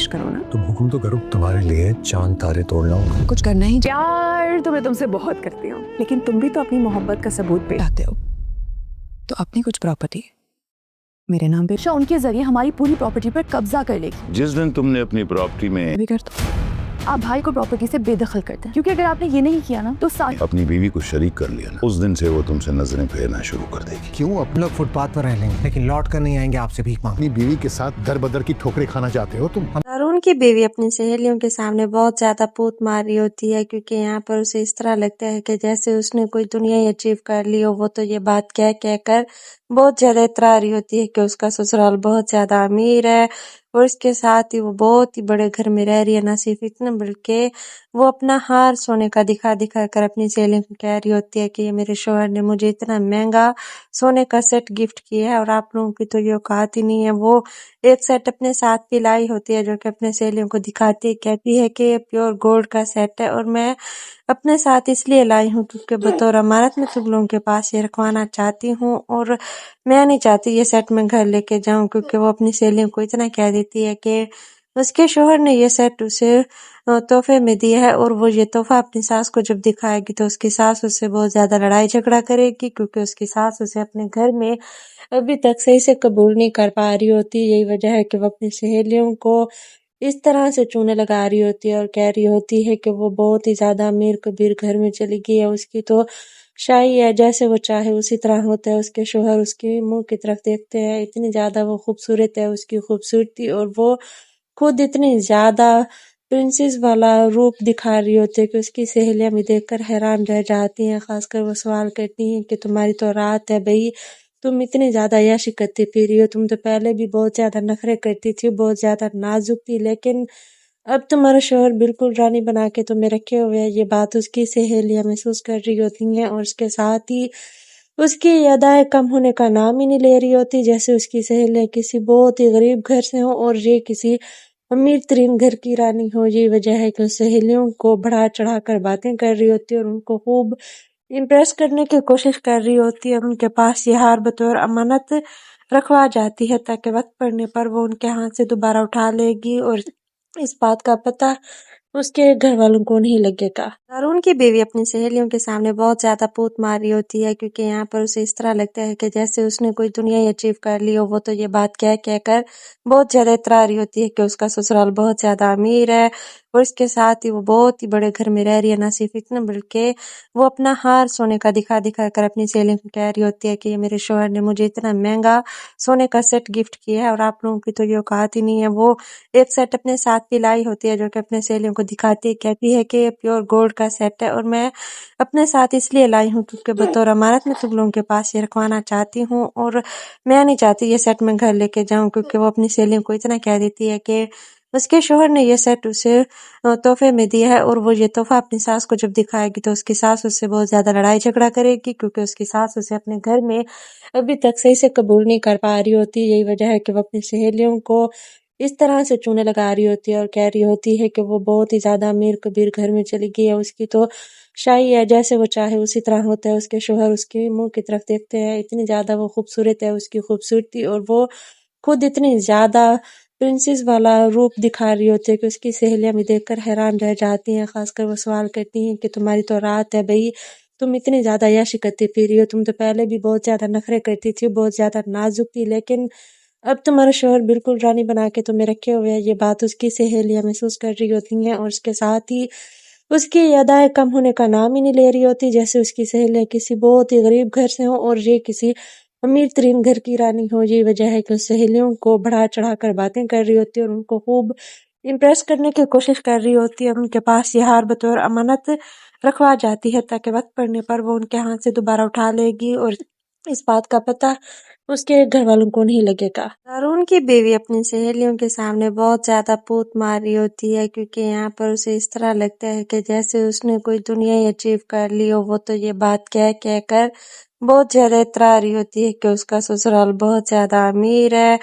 करो ना। तुम हुक्म तो करो, तुम्हारे लिए चांद तारे तोड़ लाऊंगा। कुछ करना ही। प्यार तो मैं तुमसे बहुत करती हूँ, लेकिन तुम भी तो अपनी मोहब्बत का सबूत पे आते हो, तो अपनी कुछ प्रॉपर्टी मेरे नाम पे उनके जरिए हमारी पूरी प्रॉपर्टी पर कब्जा कर लेगी। जिस दिन तुमने अपनी प्रॉपर्टी में भी कर दो। आप भाई को प्रॉपर्टी से बेदखल करते हैं, क्योंकि अगर आपने ये नहीं किया ना तो अपनी बीवी को शरीक कर लिया ना, उस दिन से वो तुमसे नजरें फेरना शुरू कर देगी। क्यों? अपने लोग फुटपाथ पर रह लेंगे, लेकिन लौट कर नहीं आएंगे आपसे भीख मांगने। अपनी बीवी के साथ दर बदर की ठोकरें खाना चाहते हो तुम। अरुण की बीवी अपनी सहेलियों के सामने बहुत ज्यादा पूत मार रही होती है, क्योंकि यहाँ पर उसे इस तरह लगता है कि जैसे उसने कोई दुनिया ही अचीव कर ली हो। वो तो ये बात कह कह कर बहुत ज्यादा इतरा रही होती है कि उसका ससुराल बहुत ज्यादा अमीर है और इसके साथ ही वो बहुत ही बड़े घर में रह रही है। ना सिर्फ इतना बल्कि वो अपना हार सोने का दिखा दिखा कर अपनी सहेलियों को कह रही होती है कि ये मेरे शौहर ने मुझे इतना महंगा सोने का सेट गिफ्ट किया है और आप लोगों की तो ये औकात ही नहीं है। वो एक सेट अपने साथ भी लाई होती है जो कि अपने सहेलियों को दिखाती है, कहती है कि ये प्योर गोल्ड का सेट है और मैं अपने साथ इसलिए लाई हूँ क्योंकि बतौर अमानत में तुम लोगों के पास ये रखवाना चाहती हूँ और मैं नहीं चाहती ये सेट मैं घर लेके जाऊं, क्योंकि वो अपनी सहेलियों को इतना कह देती है कि उसके शोहर ने ये सेट उसे तोहफे में दिया है और वो ये तोहफा अपनी सास को जब दिखाएगी तो उसकी सास उससे बहुत ज्यादा लड़ाई झगड़ा करेगी, क्योंकि उसकी सास उसे अपने घर में अभी तक सही से कबूल नहीं कर पा रही होती। यही वजह है कि वो अपनी सहेलियों को इस तरह से चूने लगा रही होती है और कह रही होती है कि वो बहुत ही ज्यादा अमीर कबीर घर में चली गई है, उसकी तो शाही है, जैसे वो चाहे उसी तरह होता है। उसके शोहर उसके मुंह की तरफ देखते हैं, इतनी ज्यादा वो खूबसूरत है उसकी खूबसूरती, और वो खुद इतनी ज्यादा प्रिंसेस वाला रूप दिखा रही होती है कि उसकी सहेलियां भी देखकर हैरान रह जाती हैं। खासकर वो सवाल करती हैं कि तुम्हारी तो रात है भाई, तुम इतनी ज्यादा याशी करती फिर रही हो, तुम तो पहले भी बहुत ज्यादा नखरे करती थी, बहुत ज्यादा नाजुक थी, लेकिन अब तुम्हारा शोहर बिल्कुल रानी बना के तुम्हें रखे हुए है। ये बात उसकी सहेलियां महसूस कर रही होती हैं और उसके साथ ही उसकी अदाएं कम होने का नाम ही नहीं ले रही होती, जैसे उसकी सहेलियां किसी बहुत ही गरीब घर से हो और ये किसी अमीर तरीन घर की रानी हो। ये वजह है कि सहेलियों को बढ़ा चढ़ा कर बातें कर रही होती है और उनको खूब इम्प्रेस करने की कोशिश कर रही होती है। उनके पास ये हार बतौर अमानत रखवा जाती है ताकि वक्त पड़ने पर वो उनके हाथ से दोबारा उठा लेगी और इस बात का पता उसके घर वालों को नहीं लगेगा। अरुण की बीवी अपनी सहेलियों के सामने बहुत ज्यादा पूत मार रही होती है, क्योंकि यहाँ पर उसे इस तरह लगता है कि जैसे उसने कोई दुनिया ही अचीव कर ली हो। वो तो ये बात कह कह कर बहुत ज्यादा इतरा रही होती है कि उसका ससुराल बहुत ज्यादा अमीर है और इसके साथ ही वो बहुत ही बड़े घर में रह रही है। ना सिर्फ इतना बल्कि वो अपना हार सोने का दिखा दिखा कर अपनी सहेलियों को कह रही होती है कि ये मेरे शौहर ने मुझे इतना महंगा सोने का सेट गिफ्ट किया है और आप लोगों की तो ये औकात ही नहीं है। वो एक सेट अपने साथ भी लाई होती है जो कि अपने सहेलियों को दिखाती है, कहती है कि ये प्योर गोल्ड का सेट है और मैं अपने साथ इसलिए लाई हूँ क्योंकि बतौर अमानत में तुम लोगों के पास ये रखवाना चाहती हूँ और मैं नहीं चाहती ये सेट मैं घर लेके जाऊं, क्योंकि वो अपनी सहेलियों को इतना कह देती है कि उसके शोहर ने ये सेट उसे तोहफे में दिया है और वो ये तोहफा अपनी सास को जब दिखाएगी तो उसकी सास उससे बहुत ज्यादा लड़ाई झगड़ा करेगी, क्योंकि उसकी सास उसे अपने घर में अभी तक सही से कबूल नहीं कर पा रही होती। यही वजह है कि वो अपनी सहेलियों को इस तरह से चूने लगा रही होती है और कह रही होती है कि वो बहुत ही ज्यादा अमीर कबीर घर में चली गई है, उसकी तो शाही है, जैसे वो चाहे उसी तरह होता है। उसके शोहर उसके मुंह की तरफ देखते हैं, इतनी ज्यादा वो खूबसूरत है उसकी खूबसूरती, और वो खुद इतनी ज्यादा प्रिंसेस वाला रूप दिखा रही होती है कि उसकी सहेलियां भी देखकर हैरान रह जाती हैं। खासकर वो सवाल करती हैं कि तुम्हारी तो रात है भाई, तुम इतनी ज्यादा याशी करती फिर रही हो, तुम तो पहले भी बहुत ज्यादा नखरे करती थी, बहुत ज्यादा नाजुक थी, लेकिन अब तुम्हारा शोहर बिल्कुल रानी बना के तुम्हें रखे हुए है। ये बात उसकी सहेलियां महसूस कर रही होती हैं और उसके साथ ही उसकी अदाएं कम होने का नाम ही नहीं ले रही होती, जैसे उसकी सहेलियां किसी बहुत ही गरीब घर से हो और ये किसी अमीर तरीन घर की रानी हो। ये वजह है कि सहेलियों को बढ़ा चढ़ा कर बातें कर रही होती है और उनको खूब इम्प्रेस करने की कोशिश कर रही होती है। उनके पास ये हार बतौर अमानत रखवा जाती है ताकि वक्त पड़ने पर वो उनके हाथ से दोबारा उठा लेगी और इस बात का पता उसके घर वालों को नहीं लगेगा। अरुण की बीवी अपनी सहेलियों के सामने बहुत ज्यादा पूत मार रही होती है, क्योंकि यहाँ पर उसे इस तरह लगता है कि जैसे उसने कोई दुनिया ही अचीव कर ली हो। वो तो ये बात कह कह कर बहुत ज्यादा इतरा रही होती है कि उसका ससुराल बहुत ज्यादा अमीर है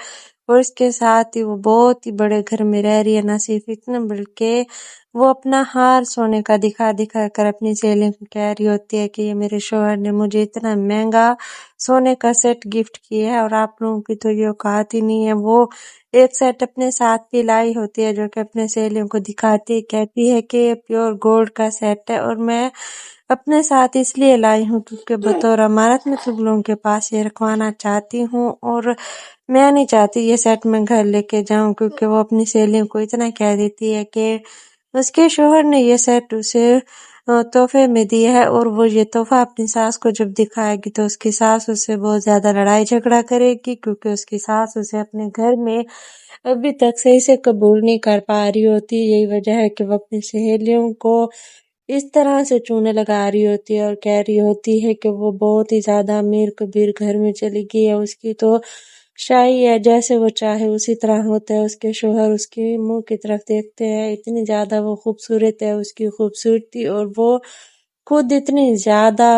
और इसके साथ ही वो बहुत ही बड़े घर में रह रही है। ना सिर्फ इतना बल्कि वो अपना हार सोने का दिखा दिखा कर अपनी सहेलियों को कह रही होती है कि ये मेरे शौहर ने मुझे इतना महंगा सोने का सेट गिफ्ट किया है और आप लोगों की तो ये औकात ही नहीं है। वो एक सेट अपने साथ भी लाई होती है जो कि अपने सहेलियों को दिखाती कहती है कि ये प्योर गोल्ड का सेट है और मैं अपने साथ इसलिए लाई हूँ क्योंकि बतौर अमानत मैं तुम लोगों के पास ये रखवाना चाहती हूँ और मैं नहीं चाहती ये सेट मैं घर लेके जाऊं, क्योंकि वो अपनी सहेलियों को इतना कह देती है कि उसके शौहर ने ये सेट उसे तोहफे में दिया है और वो ये तोहफा अपनी सास को जब दिखाएगी तो उसकी सास उससे बहुत ज्यादा लड़ाई झगड़ा करेगी, क्योंकि उसकी सास उसे अपने घर में अभी तक सही से कबूल नहीं कर पा रही होती। यही वजह है कि वो अपनी सहेलियों को इस तरह से चूने लगा रही होती है और कह रही होती है कि वो बहुत ही ज्यादा अमीर कबीर घर में चली गई है, उसकी तो शाही है, जैसे वो चाहे उसी तरह होता है। उसके शौहर उसके मुंह की तरफ देखते हैं, इतनी ज्यादा वो खूबसूरत है उसकी खूबसूरती, और वो खुद इतनी ज्यादा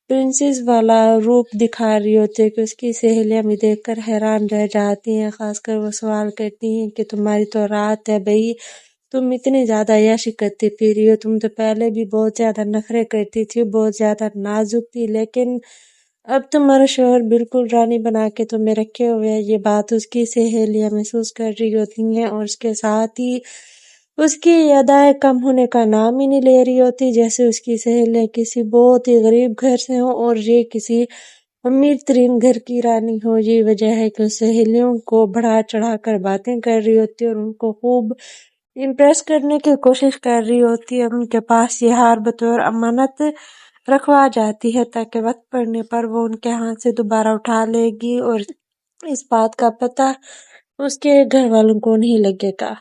प्रिंसेस वाला रूप दिखा रही होती है कि उसकी सहेलियां भी देखकर हैरान रह जाती हैं। खासकर वो सवाल करती हैं कि तुम्हारी तो रात है भाई, तुम इतनी ज्यादा यशी करती फिर रही हो, तुम तो पहले भी बहुत ज्यादा नखरे करती थी, बहुत ज्यादा नाजुक थी, लेकिन अब तुम्हारा शौहर बिल्कुल रानी बना के तुम्हें रखे हुए है। ये बात उसकी सहेलियां महसूस कर रही होती हैं और उसके साथ ही उसकी अदाएं कम होने का नाम ही नहीं ले रही होती, जैसे उसकी सहेलियां किसी बहुत ही गरीब घर से हो और ये किसी अमीर तरीन घर की रानी हो। ये वजह है कि सहेलियों को बढ़ा चढ़ा कर बातें कर रही होती है और उनको खूब इम्प्रेस करने की कोशिश कर रही होती है। उनके पास ये हार बतौर अमानत रखवा जाती है ताकि वक्त पड़ने पर वो उनके हाथ से दोबारा उठा लेगी और इस बात का पता उसके घर वालों को नहीं लगेगा।